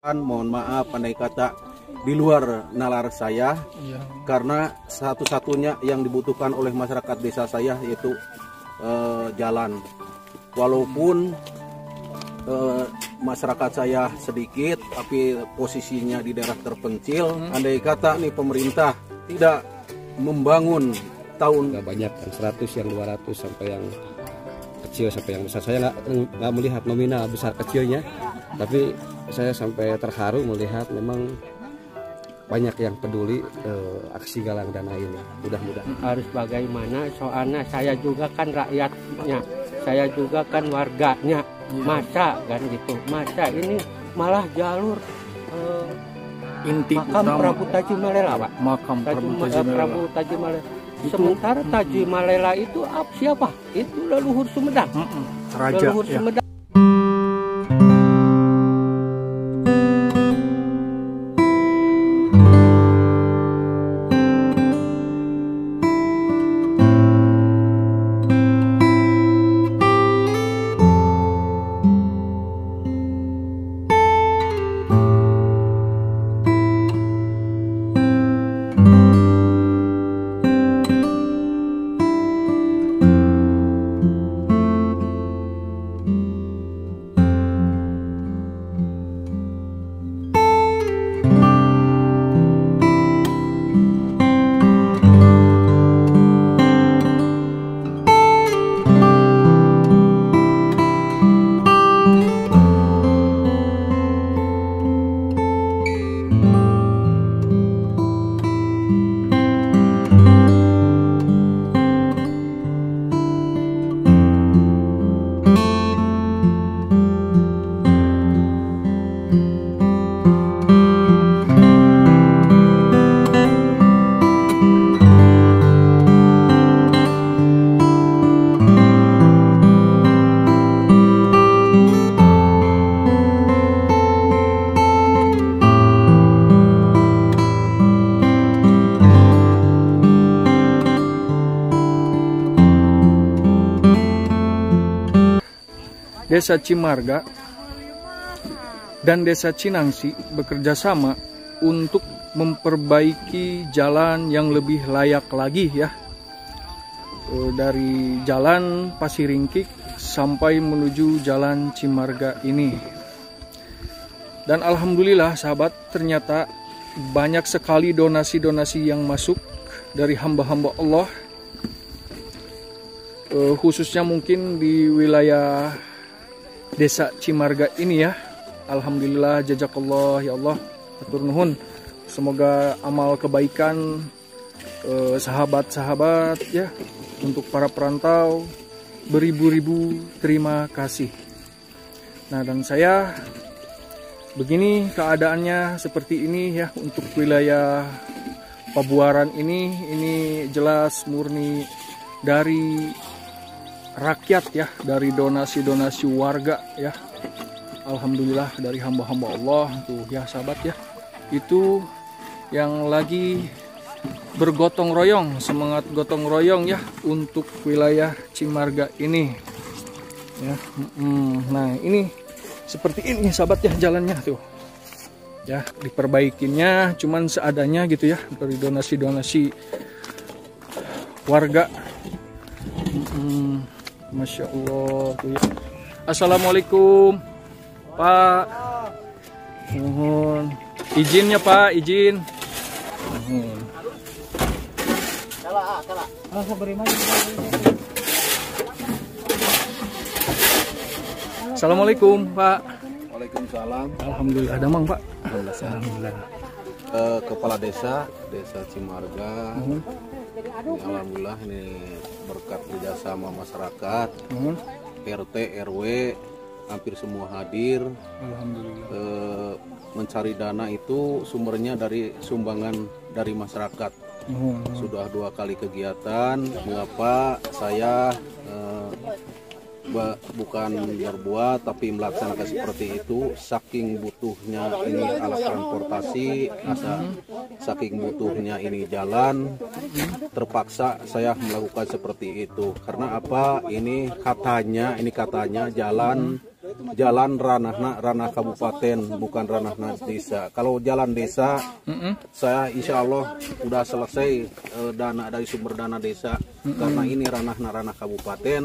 Mohon maaf andai kata di luar nalar saya, karena satu-satunya yang dibutuhkan oleh masyarakat desa saya yaitu jalan. Walaupun masyarakat saya sedikit, tapi posisinya di daerah terpencil. Andai kata nih pemerintah tidak membangun tahun banyak kan 100 yang 200 sampai yang kecil sampai yang besar. Saya nggak melihat nominal besar kecilnya, tapi saya sampai terharu melihat memang banyak yang peduli aksi galang dana ini. Mudah-mudahan harus bagaimana, soalnya saya juga kan rakyatnya, saya juga kan warganya. Masa kan gitu, masa ini malah jalur inti makam Prabu Tajimalela, Pak. Makam Prabu Tajimalela. Sementara Tajimalela itu siapa? Itu leluhur Sumedang. Raja leluhur Sumedang. Desa Cimarga dan Desa Cinangsi bekerja sama untuk memperbaiki jalan yang lebih layak lagi ya. Dari jalan Pasiringkik sampai menuju jalan Cimarga ini. Dan alhamdulillah sahabat, ternyata banyak sekali donasi-donasi yang masuk dari hamba-hamba Allah. Khususnya mungkin di wilayah Desa Cimarga ini ya. Alhamdulillah, jazakallah ya Allah, hatur nuhun. Semoga amal kebaikan sahabat-sahabat ya, untuk para perantau beribu-ribu terima kasih. Nah, dan saya begini keadaannya seperti ini ya untuk wilayah Pabuaran ini jelas murni dari rakyat ya, dari donasi-donasi warga ya. Alhamdulillah, dari hamba-hamba Allah tuh ya sahabat ya. Itu yang lagi bergotong royong, semangat gotong royong ya untuk wilayah Cimarga ini ya. Nah, ini seperti ini sahabat ya jalannya tuh ya, diperbaikinya cuman seadanya gitu ya dari donasi-donasi warga. Masya Allah tuh ya. Assalamualaikum Pak, mohon izinnya Pak, izin. Assalamualaikum Pak. Waalaikumsalam. Alhamdulillah, ada mang Pak. Alhamdulillah. Kepala Desa Cimarga. Alhamdulillah, ini berkat kerjasama masyarakat, RT, RW, hampir semua hadir. Alhamdulillah. Mencari dana itu sumbernya dari sumbangan dari masyarakat. Sudah 2 kali kegiatan. Mengapa saya bukan berbuat tapi melaksanakan seperti itu, saking butuhnya ini alat transportasi, saking butuhnya ini jalan, terpaksa saya melakukan seperti itu. Karena apa? Ini katanya jalan jalan ranah kabupaten, bukan ranah desa. Kalau jalan desa, saya insya Allah sudah selesai dana dari sumber dana desa, karena ini ranah kabupaten.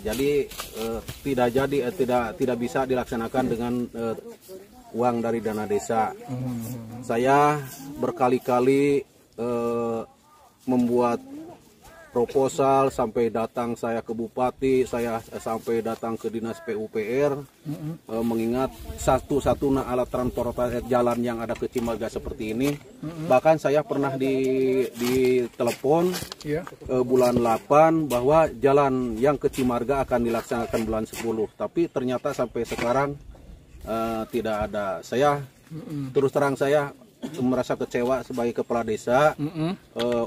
Jadi tidak bisa dilaksanakan dengan uang dari dana desa. Saya berkali-kali membuat proposal, sampai datang saya ke bupati, saya sampai datang ke dinas PUPR, mengingat satu-satunya alat transportasi jalan yang ada ke Cimarga seperti ini. Bahkan saya pernah ditelepon bulan 8 bahwa jalan yang ke Cimarga akan dilaksanakan bulan 10, tapi ternyata sampai sekarang tidak ada. Saya terus terang saya merasa kecewa sebagai kepala desa.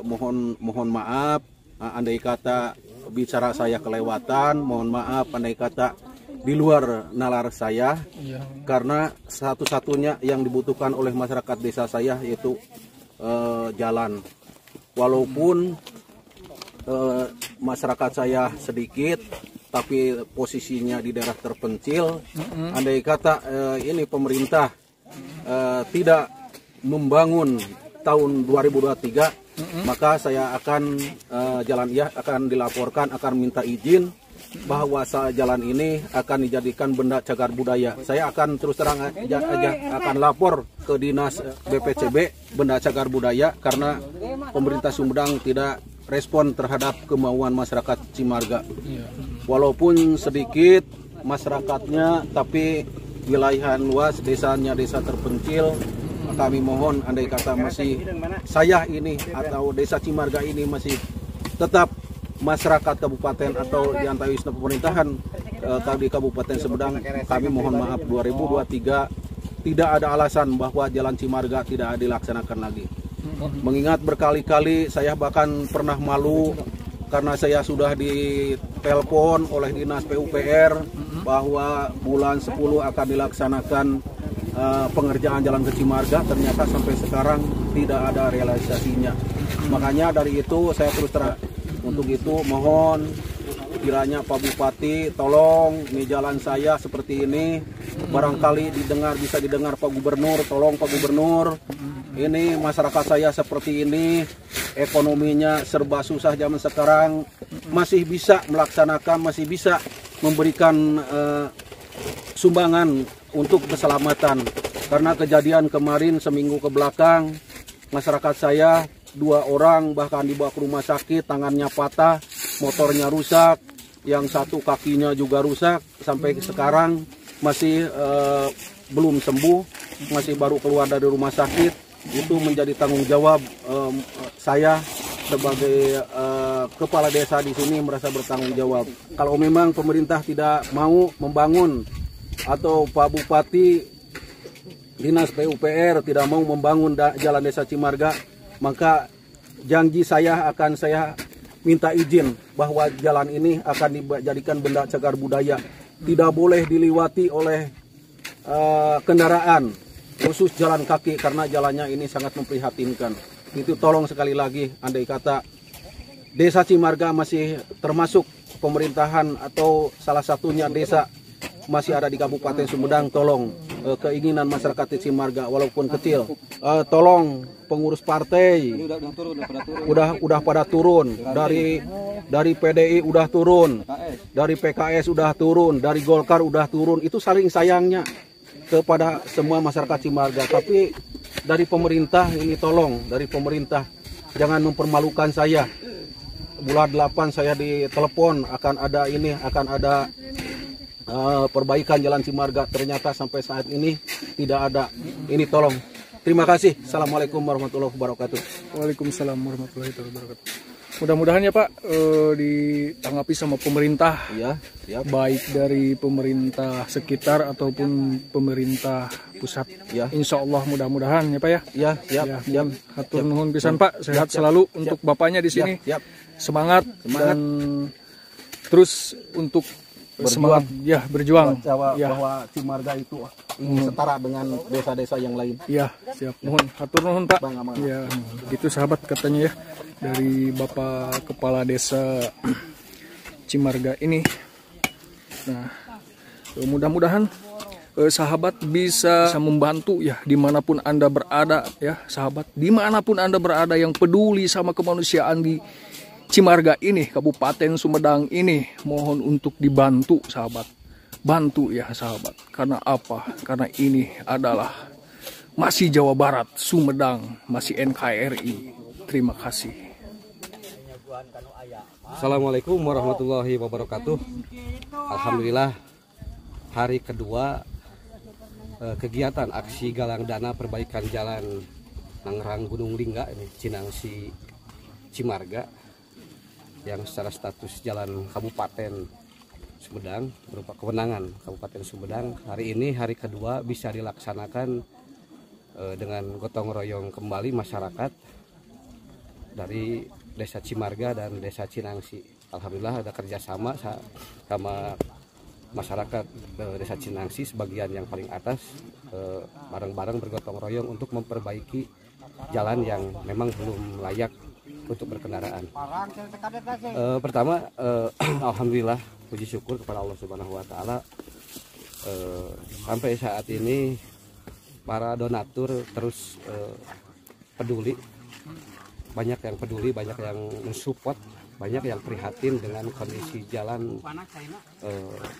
Mohon maaf andai kata bicara saya kelewatan, mohon maaf andai kata di luar nalar saya, karena satu-satunya yang dibutuhkan oleh masyarakat desa saya yaitu jalan. Walaupun masyarakat saya sedikit, tapi posisinya di daerah terpencil, andai kata ini pemerintah tidak membangun tahun 2023, maka saya akan akan dilaporkan, akan minta izin bahwa jalan ini akan dijadikan benda cagar budaya. Saya akan terus terang aja akan lapor ke dinas BPCB benda cagar budaya, karena pemerintah Sumedang tidak respon terhadap kemauan masyarakat Cimarga. Walaupun sedikit masyarakatnya, tapi wilayah luas, desanya desa terpencil. Kami mohon andai kata masih saya ini atau desa Cimarga ini masih tetap masyarakat kabupaten atau di antawisna pemerintahan di Kabupaten Sumedang, kami mohon maaf 2023 tidak ada alasan bahwa jalan Cimarga tidak dilaksanakan lagi. Mengingat berkali-kali saya bahkan pernah malu karena saya sudah ditelepon oleh dinas PUPR bahwa bulan 10 akan dilaksanakan pengerjaan jalan ke Cimarga, ternyata sampai sekarang tidak ada realisasinya. Makanya dari itu saya terus terang, untuk itu mohon kiranya Pak Bupati tolong ini jalan saya seperti ini, barangkali bisa didengar Pak Gubernur, tolong Pak Gubernur, ini masyarakat saya seperti ini, ekonominya serba susah zaman sekarang, masih bisa melaksanakan, masih bisa memberikan sumbangan untuk keselamatan. Karena kejadian kemarin seminggu ke belakang, masyarakat saya 2 orang bahkan dibawa ke rumah sakit, tangannya patah, motornya rusak, yang satu kakinya juga rusak, sampai sekarang masih belum sembuh, masih baru keluar dari rumah sakit. Itu menjadi tanggung jawab saya sebagai kepala desa di sini, merasa bertanggung jawab. Kalau memang pemerintah tidak mau membangun atau Pak Bupati, dinas PUPR tidak mau membangun jalan desa Cimarga, maka janji saya minta izin bahwa jalan ini akan dijadikan benda cagar budaya, tidak boleh dilewati oleh kendaraan, khusus jalan kaki, karena jalannya ini sangat memprihatinkan. Itu tolong sekali lagi, andai kata desa Cimarga masih termasuk pemerintahan atau salah satunya desa masih ada di Kabupaten Sumedang, tolong keinginan masyarakat di Cimarga walaupun kecil, tolong pengurus partai udah pada turun, dari PDI udah turun, dari PKS udah turun, dari Golkar udah turun. Itu saling sayangnya kepada semua masyarakat Cimarga. Tapi dari pemerintah ini tolong, dari pemerintah jangan mempermalukan saya. Bulan 8 saya ditelepon akan ada perbaikan jalan Cimarga, ternyata sampai saat ini tidak ada. Ini tolong. Terima kasih. Assalamualaikum warahmatullahi wabarakatuh. Waalaikumsalam warahmatullahi wabarakatuh. Mudah-mudahan ya Pak ditanggapi sama pemerintah, ya, baik dari pemerintah sekitar ataupun pemerintah pusat. Ya. Insya Allah mudah-mudahan ya Pak ya. Ya, siap. Hatur nuhun pisan Pak, sehat selalu untuk bapaknya di sini. Semangat dan terus untuk berjuang bahwa Cimarga itu setara dengan desa-desa yang lain. Ya, siap. Nuhun, hatur nuhun Pak. Ya, begitu sahabat katanya ya dari Bapak Kepala Desa Cimarga ini. Nah, Mudah-mudahan sahabat bisa membantu ya dimanapun Anda berada ya sahabat, dimanapun Anda berada yang peduli sama kemanusiaan di Cimarga ini, Kabupaten Sumedang ini, mohon untuk dibantu sahabat, bantu ya sahabat. Karena apa? Karena ini adalah masih Jawa Barat, Sumedang, masih NKRI. Terima kasih. Assalamualaikum warahmatullahi wabarakatuh. Alhamdulillah, hari kedua kegiatan aksi galang dana perbaikan jalan Nangrang Gunung Lingga ini Cinangsi Cimarga yang secara status jalan Kabupaten Sumedang berupa kewenangan Kabupaten Sumedang, hari ini hari kedua bisa dilaksanakan dengan gotong royong kembali masyarakat dari Desa Cimarga dan Desa Cinangsi. Alhamdulillah ada kerjasama sama masyarakat Desa Cinangsi sebagian yang paling atas, bareng-bareng bergotong royong untuk memperbaiki jalan yang memang belum layak untuk berkendaraan. Pertama, alhamdulillah puji syukur kepada Allah Subhanahu wa taala, sampai saat ini para donatur terus peduli, banyak yang peduli, banyak yang mensupport, banyak yang prihatin dengan kondisi jalan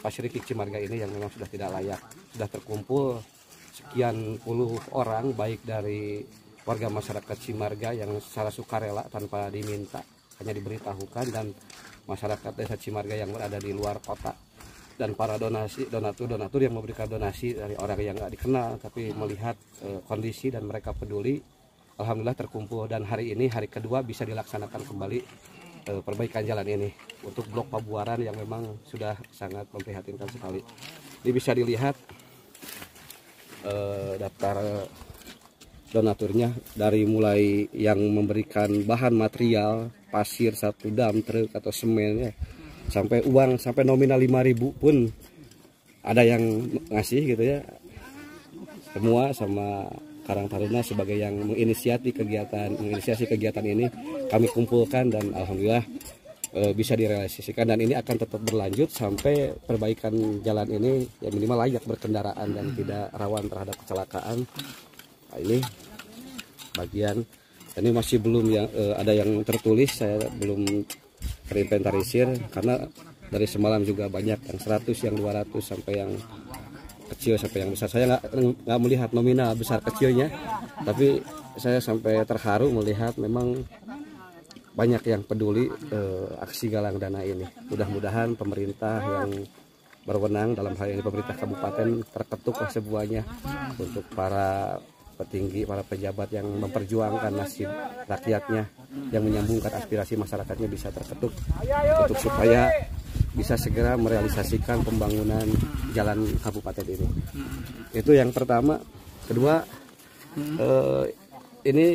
Pasir Rikik Cimarga ini yang memang sudah tidak layak. Sudah terkumpul sekian puluh orang, baik dari warga masyarakat Cimarga yang secara sukarela tanpa diminta, hanya diberitahukan, dan masyarakat Desa Cimarga yang berada di luar kota, dan para donatur yang memberikan donasi dari orang yang nggak dikenal tapi melihat kondisi dan mereka peduli. Alhamdulillah terkumpul, dan hari ini hari kedua bisa dilaksanakan kembali perbaikan jalan ini untuk blok Pabuaran yang memang sudah sangat memprihatinkan sekali. Ini bisa dilihat daftar donaturnya, dari mulai yang memberikan bahan material pasir, satu dam truk atau semen ya, sampai uang, sampai nominal 5.000 pun ada yang ngasih gitu ya. Semua sama Karang Taruna sebagai yang menginisiasi kegiatan ini kami kumpulkan, dan alhamdulillah bisa direalisasikan, dan ini akan tetap berlanjut sampai perbaikan jalan ini ya minimal layak berkendaraan dan tidak rawan terhadap kecelakaan. Nah, ini bagian, ini masih belum ada yang tertulis, saya belum terinventarisir karena dari semalam juga banyak yang 100, yang 200, sampai yang kecil sampai yang besar. Saya nggak melihat nominal besar kecilnya, tapi saya sampai terharu melihat memang banyak yang peduli aksi galang dana ini. Mudah-mudahan pemerintah yang berwenang, dalam hal ini pemerintah kabupaten, terketuklah semuanya untuk para petinggi, para pejabat yang memperjuangkan nasib rakyatnya, yang menyambungkan aspirasi masyarakatnya bisa terketuk untuk supaya bisa segera merealisasikan pembangunan jalan kabupaten ini. Itu yang pertama. Kedua, ini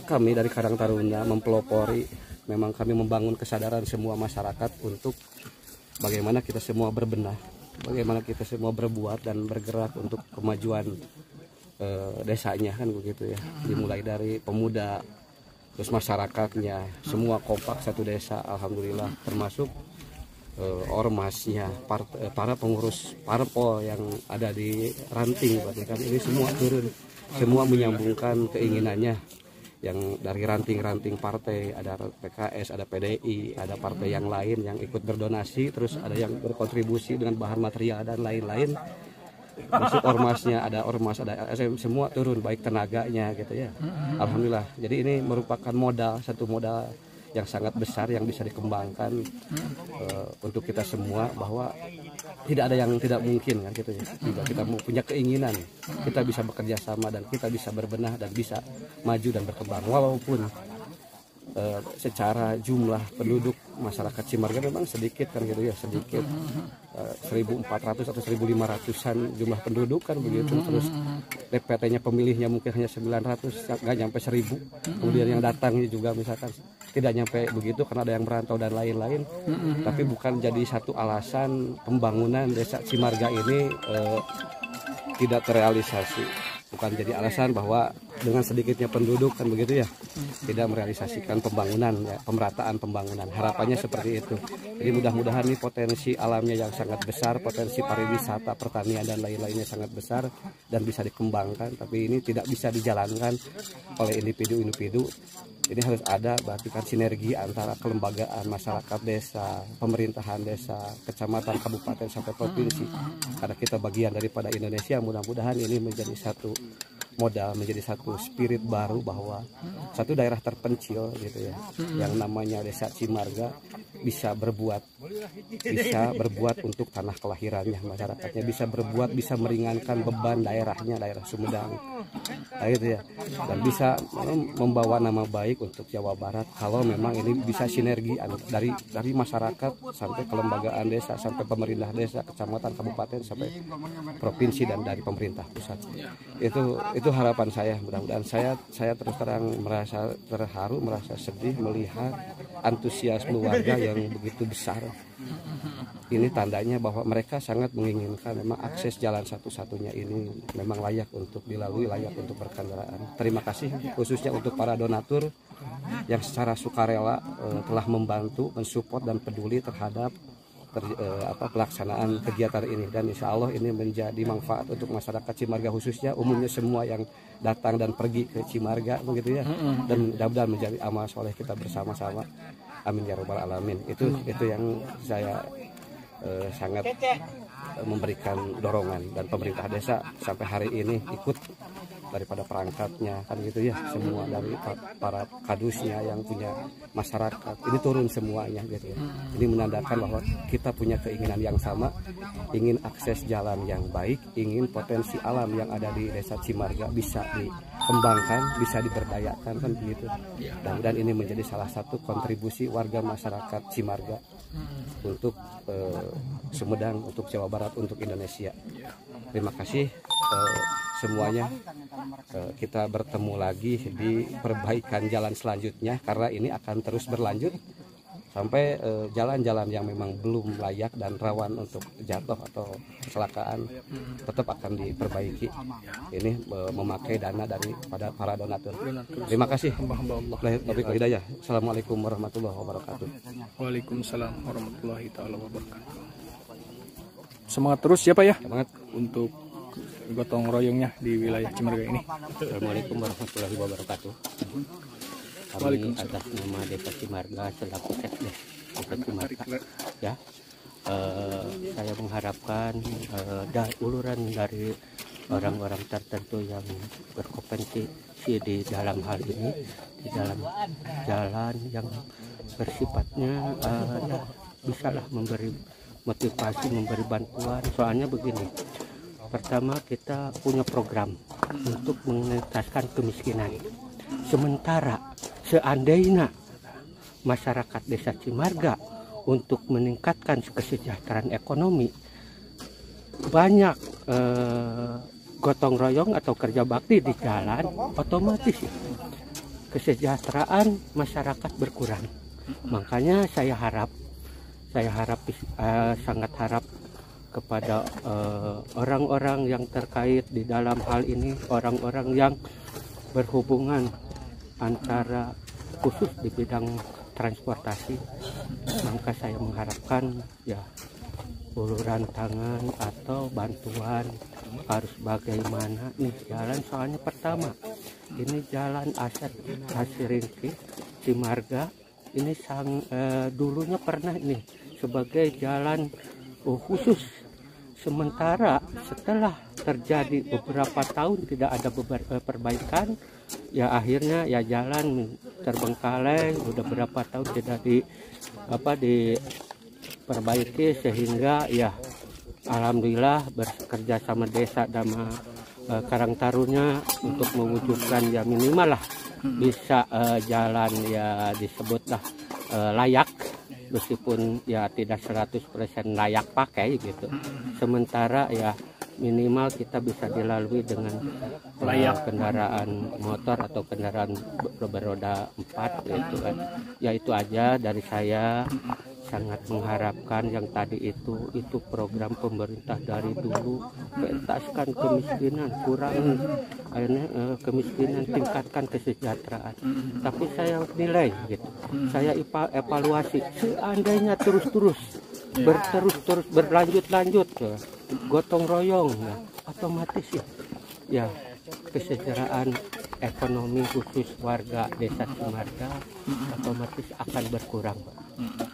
kami dari Karang Taruna mempelopori, memang kami membangun kesadaran semua masyarakat untuk bagaimana kita semua berbenah, bagaimana kita semua berbuat dan bergerak untuk kemajuan desanya, kan begitu ya. Dimulai dari pemuda, terus masyarakatnya, semua kompak satu desa, alhamdulillah, termasuk ormasnya, para pengurus parpol yang ada di ranting, berarti kan ini semua turun, semua menyambungkan keinginannya yang dari ranting-ranting partai, ada PKS, ada PDI, ada partai yang lain yang ikut berdonasi, terus ada yang berkontribusi dengan bahan material dan lain-lain. Masuk ormasnya, ada ormas, ada LSM, semua turun, baik tenaganya gitu ya. Alhamdulillah. Jadi ini merupakan modal, satu modal yang sangat besar yang bisa dikembangkan untuk kita semua, bahwa tidak ada yang tidak mungkin kan gitu ya. Jika kita punya keinginan, kita bisa bekerja sama dan kita bisa berbenah dan bisa maju dan berkembang. Walaupun secara jumlah penduduk masyarakat Cimarga memang sedikit kan gitu ya, sedikit 1.400 atau 1.500-an jumlah penduduk kan begitu. Terus DPT-nya pemilihnya mungkin hanya 900, nggak nyampe 1.000. Kemudian yang datangnya juga misalkan tidak nyampe begitu karena ada yang merantau dan lain-lain. Tapi bukan jadi satu alasan pembangunan desa Cimarga ini tidak terrealisasi. bukan jadi alasan bahwa dengan sedikitnya penduduk kan begitu ya, tidak merealisasikan pembangunan ya, pemerataan pembangunan. Harapannya seperti itu. Jadi mudah-mudahan ini potensi alamnya yang sangat besar, potensi pariwisata, pertanian dan lain-lainnya sangat besar dan bisa dikembangkan, tapi ini tidak bisa dijalankan oleh individu-individu. Ini harus ada berarti kan sinergi antara kelembagaan masyarakat desa, pemerintahan desa, kecamatan, kabupaten sampai provinsi. Karena kita bagian daripada Indonesia, mudah-mudahan ini menjadi satu modal, menjadi satu spirit baru bahwa satu daerah terpencil gitu ya, yang namanya Desa Cimarga bisa berbuat untuk tanah kelahirannya, masyarakatnya bisa berbuat, bisa meringankan beban daerahnya, daerah Sumedang, nah, gitu ya, dan bisa membawa nama baik untuk Jawa Barat kalau memang ini bisa sinergi dari masyarakat sampai kelembagaan desa, sampai pemerintah desa, kecamatan, kabupaten sampai provinsi dan dari pemerintah pusat. Itu harapan saya. Mudah-mudahan saya terus terang merasa terharu, merasa sedih melihat antusiasme warga yang begitu besar. Ini tandanya bahwa mereka sangat menginginkan memang akses jalan satu-satunya ini memang layak untuk dilalui, layak untuk berkendaraan. Terima kasih khususnya untuk para donatur yang secara sukarela telah membantu, mensupport dan peduli terhadap pelaksanaan kegiatan ini, dan insya Allah ini menjadi manfaat untuk masyarakat Cimarga khususnya, umumnya semua yang datang dan pergi ke Cimarga begitu ya, dan mudah-mudahan menjadi amal soleh kita bersama-sama, amin ya robbal alamin. Itu yang saya sangat memberikan dorongan, dan pemerintah desa sampai hari ini ikut daripada perangkatnya kan gitu ya, semua dari para kadusnya yang punya masyarakat ini turun semuanya gitu ya. Ini menandakan bahwa kita punya keinginan yang sama, ingin akses jalan yang baik, ingin potensi alam yang ada di Desa Cimarga bisa dikembangkan, bisa diberdayakan kan begitu. Dan ini menjadi salah satu kontribusi warga masyarakat Cimarga untuk Sumedang, untuk Jawa Barat, untuk Indonesia. Terima kasih semuanya. Kita bertemu lagi di perbaikan jalan selanjutnya, karena ini akan terus berlanjut sampai jalan-jalan yang memang belum layak dan rawan untuk jatuh atau kecelakaan tetap akan diperbaiki. Ini memakai dana daripada para donatur. Terima kasih. Hidayah. Assalamualaikum warahmatullahi wabarakatuh. Waalaikumsalam warahmatullahi wabarakatuh. Semangat terus ya Pak ya. Semangat untuk gotong royongnya di wilayah Cimarga ini. Assalamualaikum warahmatullahi wabarakatuh. Kami atas nama Desa Cimarga selaku Sekdes Desa Cimarga ya, saya mengharapkan uluran dari orang-orang tertentu yang berkompetensi di dalam hal ini, di dalam jalan yang bersifatnya ya, bisalah memberi motivasi, memberi bantuan. Soalnya begini, pertama kita punya program untuk mengentaskan kemiskinan. Sementara seandainya masyarakat Desa Cimarga untuk meningkatkan kesejahteraan ekonomi, banyak gotong royong atau kerja bakti di jalan, otomatis kesejahteraan masyarakat berkurang. Makanya saya sangat harap kepada orang-orang yang terkait di dalam hal ini, orang-orang yang berhubungan antara khusus di bidang transportasi, maka saya mengharapkan ya uluran tangan atau bantuan harus bagaimana nih jalan. Soalnya pertama ini jalan aset Asiringkih Cimarga ini dulunya pernah ini sebagai jalan khusus, sementara setelah terjadi beberapa tahun tidak ada perbaikan, ya akhirnya ya jalan terbengkalai, udah berapa tahun tidak diperbaiki, sehingga ya alhamdulillah bekerja sama desa dan Karang Taruna untuk mewujudkan ya minimal lah bisa jalan ya disebutlah layak, meskipun ya tidak 100% layak pakai gitu. Sementara ya minimal kita bisa dilalui dengan layak kendaraan motor atau kendaraan beroda 4 gitu kan. Ya itu aja dari saya. sangat mengharapkan yang tadi itu program pemerintah dari dulu, pentaskan kemiskinan, kurangi kemiskinan, tingkatkan kesejahteraan. Tapi saya nilai gitu, saya evaluasi, seandainya terus-terus berlanjut-lanjut gotong royong ya, otomatis ya kesejahteraan ekonomi khusus warga desa Cimarga otomatis akan berkurang, Pak.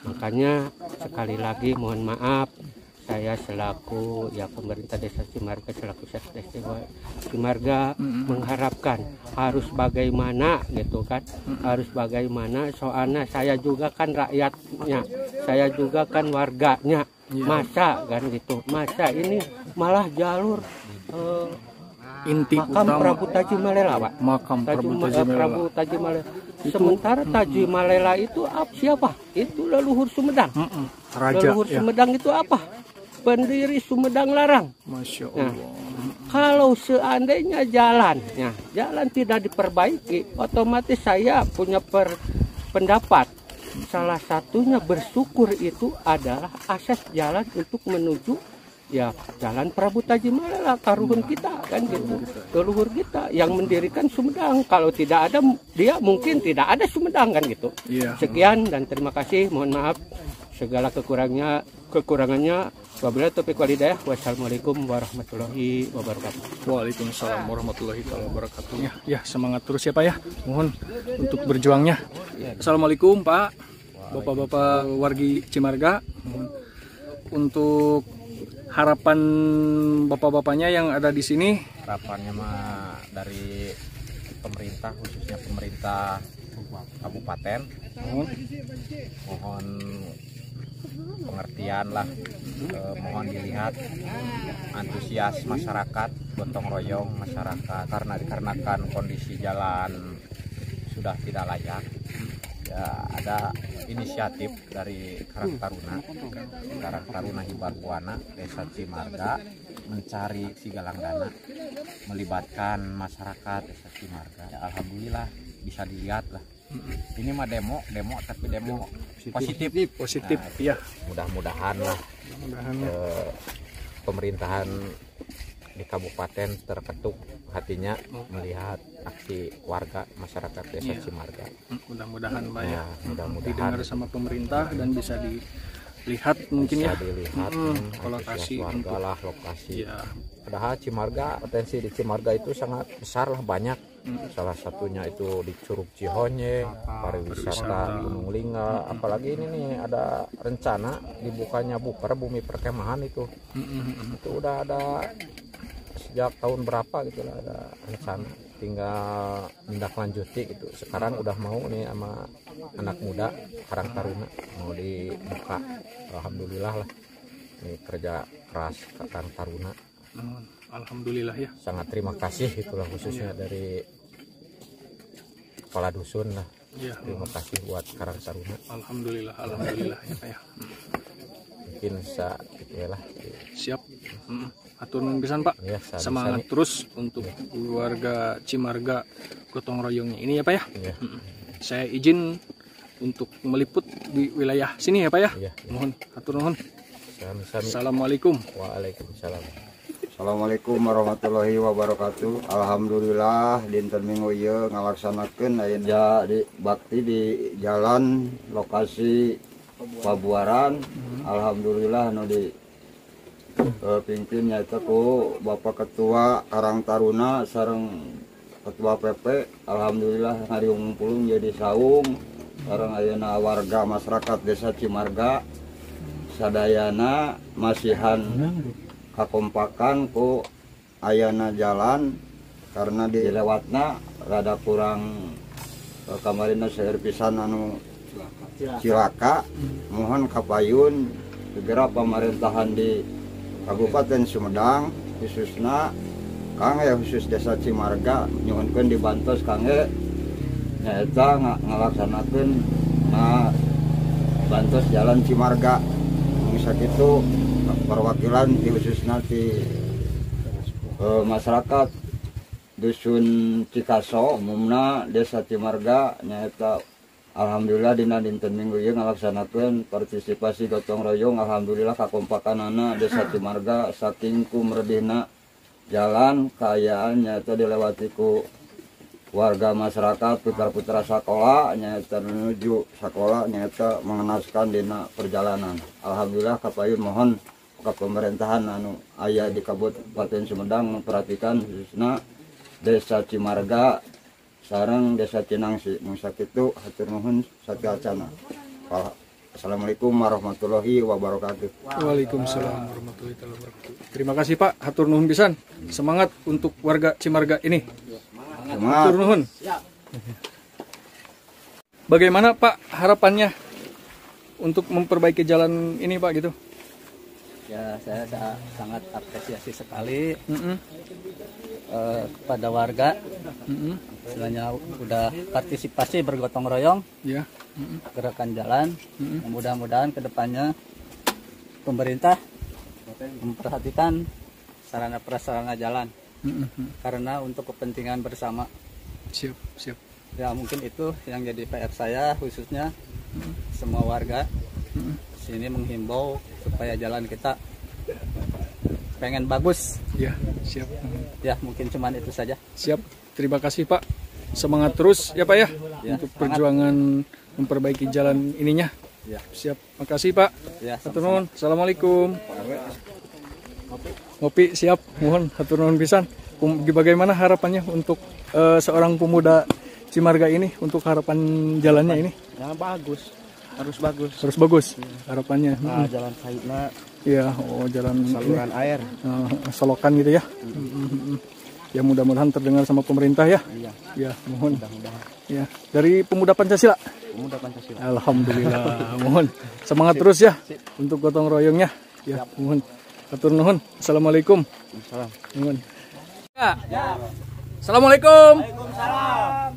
Makanya sekali lagi mohon maaf, saya selaku ya pemerintah desa Cimarga, selaku Sekdes Cimarga mengharapkan harus bagaimana gitu kan, harus bagaimana, soalnya saya juga kan rakyatnya, saya juga kan warganya, masa kan gitu, masa ini malah jalur inti makam utama Prabu Taji Malela, Pak. makam Prabu Taji Malela. Sementara Taji Malela itu siapa? Itu leluhur Sumedang. Raja, leluhur Sumedang itu apa? Pendiri Sumedang Larang. Masya Nah, Allah. kalau seandainya jalan tidak diperbaiki, otomatis saya punya pendapat. Salah satunya bersyukur itu adalah akses jalan untuk menuju ya jalan Prabu Taji Malela, taruhan kita kan gitu, leluhur kita yang mendirikan Sumedang. Kalau tidak ada dia mungkin tidak ada Sumedang kan gitu. Sekian dan terima kasih, mohon maaf segala kekurangannya. Wabillahi taufiq wal hidayah. Wassalamualaikum warahmatullahi wabarakatuh. Waalaikumsalam warahmatullahi wabarakatuh. Ya, semangat terus ya Pak ya. Mohon untuk berjuangnya. Assalamualaikum Pak, Bapak-bapak wargi Cimarga. Untuk harapan bapak-bapaknya yang ada di sini, Harapannya mah dari pemerintah, khususnya pemerintah kabupaten, mohon pengertian lah, mohon dilihat antusias masyarakat, gotong royong masyarakat, karena dikarenakan kondisi jalan sudah tidak layak. Ya, ada inisiatif dari Karang Taruna Hibar Buana Desa Cimarga mencari sigalang dana, melibatkan masyarakat Desa Cimarga. Ya, alhamdulillah bisa dilihat lah. Ini mah demo tapi demo positif. Nah, ya. Mudah-mudahan lah pemerintahan di kabupaten terketuk hatinya melihat aksi warga masyarakat Desa Cimarga. Mudah-mudahan Pak ya, mudah-mudahan didengar sama pemerintah dan bisa dilihat mungkin bisa ya dilihat lokasi warga untuk lah, lokasi. ya. Padahal Cimarga, potensi di Cimarga itu sangat besar lah, banyak. Salah satunya itu di Curug Cihonye, pariwisata Gunung Lingga, apalagi ini nih ada rencana dibukanya Buper, bumi perkemahan itu. Itu udah ada sejak tahun berapa gitu lah, ada rencana, tinggal menindaklanjuti gitu. Sekarang udah mau nih sama anak muda Karang Taruna mau dibuka. Alhamdulillah lah, ini kerja keras Karang Taruna. Alhamdulillah ya. Sangat terima kasih itulah, khususnya dari kepala dusun lah. Terima kasih buat Karang Taruna. Alhamdulillah ya Pak ya. Mungkin bisa gitu ya lah. Siap. Atur nuhun pisan Pak. Ya, semangat terus untuk warga Cimarga gotong royongnya ini ya Pak ya. Saya izin untuk meliput di wilayah sini ya Pak ya. Mohon atur nuhun. Assalamualaikum. Waalaikumsalam. Assalamualaikum warahmatullahi wabarakatuh. Alhamdulillah dinten minggu ieu ngalaksanakeun aya di bakti di jalan lokasi Pabuaran. Alhamdulillah nu di pimpin nyaeta ku Bapak Ketua Karang Taruna sareng Ketua PP. Alhamdulillah ngariung ngumpulung jadi saung sareng ayeuna warga masyarakat Desa Cimarga sadayana masihan kakompakan ku ayana jalan karena dilewatna rada kurang kamarina saeur pisan anu cilaka. Mohon kapayun segera pemerintahan di Kabupaten Sumedang khususna kangge khusus Desa Cimarga nyuhunkeun dibantos kangge nyaeta ngalaksanakeun bantos jalan Cimarga. Sakitu perwakilan di khususnya di masyarakat dusun Cikaso umumna Desa Cimarga nyaeta Alhamdulillah dina dinten Minggu ieu ngalaksanakeun partisipasi gotong royong. Alhamdulillah kakompakanana Desa Cimarga saking kumredihna jalan kaayaan nyaeta dilewati ku warga masyarakat putra-putra sekolah nyaeta menuju sekolah nyaeta mengenaskan dina perjalanan. Alhamdulillah kapayun mohon ke pemerintahan anu aya di Kabupaten Sumedang memperhatikan khususna Desa Cimarga sareng Desa Cinangsi. Mangsa kitu hatur nuhun sakiacana. Assalamualaikum warahmatullahi wabarakatuh. Waalaikumsalam warahmatullahi wabarakatuh. Terima kasih Pak, hatur nuhun pisan. Semangat untuk warga Cimarga ini. Hatur nuhun. Bagaimana Pak harapannya untuk memperbaiki jalan ini Pak gitu? Ya, saya sangat apresiasi sekali kepada warga. Sebenarnya udah partisipasi bergotong royong, gerakan jalan. Mudah-mudahan kedepannya pemerintah memperhatikan sarana prasarana jalan, karena untuk kepentingan bersama. Siap. Ya mungkin itu yang jadi PR saya, khususnya semua warga sini menghimbau supaya jalan kita pengen bagus. Ya, siap. Ya mungkin cuman itu saja. Siap. Terima kasih Pak. Semangat terus ya Pak ya, untuk semangat. perjuangan memperbaiki jalan ininya. Ya. Siap. Makasih Pak. Ya, hatur nuhun. Assalamualaikum. Ngopi siap. Mohon hatur nuhun pisan. Bagaimana harapannya untuk seorang pemuda Cimarga ini, untuk harapan jalannya ini? Ya bagus. Harus bagus. Harus bagus harapannya. Jalan Saidna. Iya, jalan Saluran air. Solokan gitu ya. Ya mudah-mudahan terdengar sama pemerintah ya. Iya. Ya, mohon. Mudah-mudahan. Ya, dari Pemuda Pancasila. Pemuda Pancasila. Alhamdulillah. Mohon semangat terus ya untuk gotong royongnya. Ya, mohon. Hatur nuhun. Assalamualaikum. Waalaikumsalam. Mohon. Ya. Assalamualaikum. Waalaikumsalam.